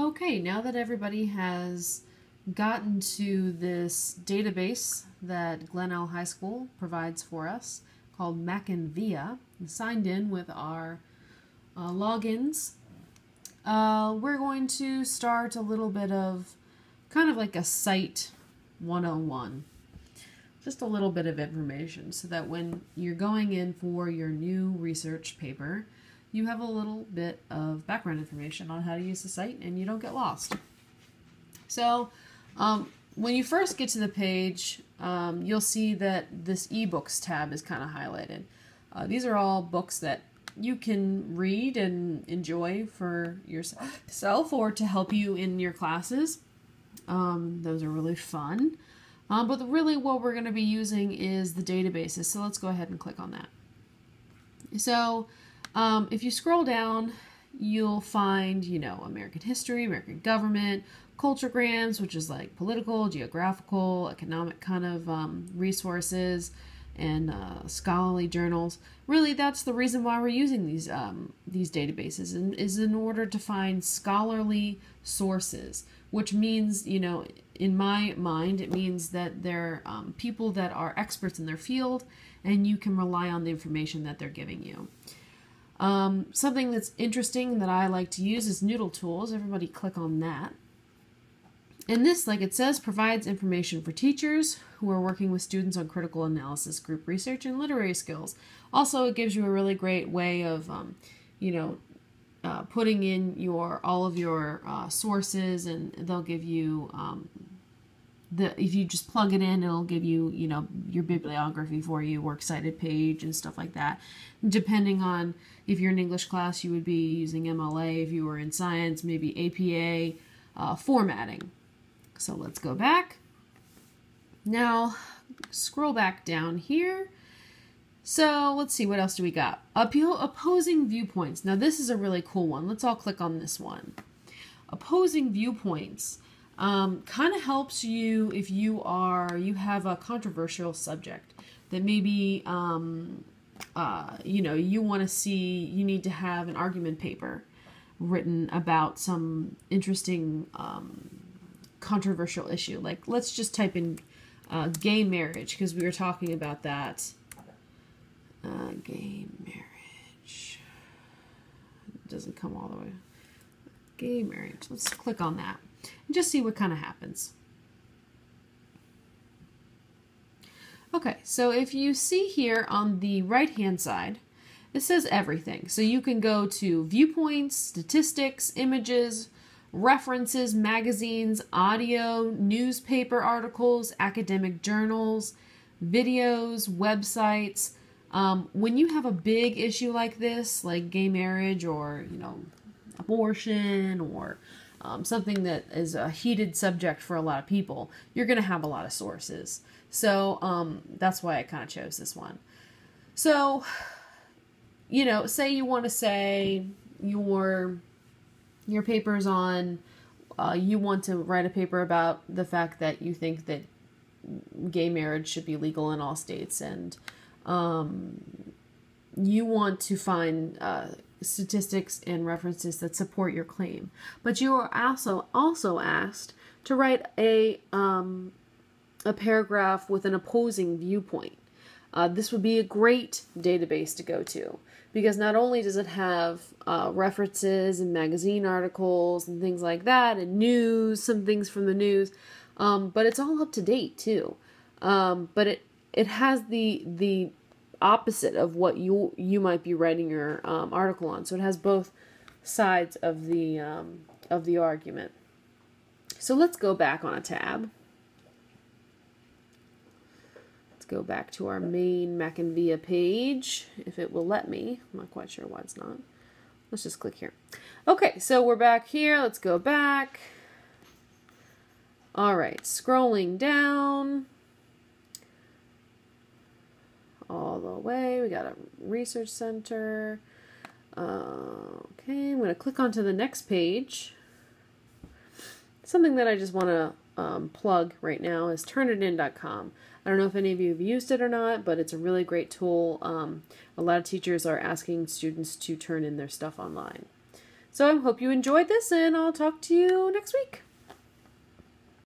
Okay, now that everybody has gotten to this database that Glenelg High School provides for us called McInVia, and signed in with our logins, we're going to start a little bit of kind of like a Site 101. Just a little bit of information so that when you're going in for your new research paper, you have a little bit of background information on how to use the site and you don't get lost. So, when you first get to the page, you'll see that this ebooks tab is kind of highlighted. These are all books that you can read and enjoy for yourself or to help you in your classes. Those are really fun. But really what we're going to be using is the databases. So let's go ahead and click on that. So if you scroll down, you'll find, American history, American government, culturegrams, which is like political, geographical, economic kind of resources, and scholarly journals. Really, that's the reason why we're using these databases, and is in order to find scholarly sources, which means, in my mind, it means that they're people that are experts in their field, and you can rely on the information that they're giving you. Something that's interesting that I like to use is Noodle Tools. Everybody click on that. And this, like it says, provides information for teachers who are working with students on critical analysis, group research, and literary skills. Also, it gives you a really great way of, putting in all of your sources, and they'll give you if you just plug it in, it'll give you, your bibliography for you, works cited page and stuff like that. Depending on if you're in English class, you would be using MLA. If you were in science, maybe APA formatting. So let's go back. Now, scroll back down here. So let's see, what else do we got? Opposing viewpoints. Now this is a really cool one. Let's all click on this one. Opposing viewpoints kind of helps you if you have a controversial subject that maybe you want to see. You need to have an argument paper written about some interesting controversial issue. Like, let's just type in gay marriage, because we were talking about that. Gay marriage. It doesn't come all the way. Gay marriage. Let's click on that and just see what kind of happens. Okay, so if you see here on the right hand side, it says everything. So you can go to viewpoints, statistics, images, references, magazines, audio, newspaper articles, academic journals, videos, websites. When you have a big issue like this, like gay marriage or, abortion or something that is a heated subject for a lot of people, you're going to have a lot of sources. So that's why I kind of chose this one. So, say you want to say your paper's on, you want to write a paper about the fact that you think that gay marriage should be legal in all states, and you want to find statistics and references that support your claim. But you are also asked to write a paragraph with an opposing viewpoint. This would be a great database to go to, because not only does it have references and magazine articles and things like that, and news, some things from the news, but it's all up to date too. But it has the opposite of what you might be writing your article on. So it has both sides of the argument. So let's go back on a tab. Let's go back to our main McInVia page, if it will let me. I'm not quite sure why it's not. Let's just click here. Okay, so we're back here. Let's go back. All right, scrolling down all the way. We got a research center. Okay, I'm going to click onto the next page. Something that I just want to plug right now is Turnitin.com. I don't know if any of you have used it or not, but it's a really great tool. A lot of teachers are asking students to turn in their stuff online. So I hope you enjoyed this, and I'll talk to you next week.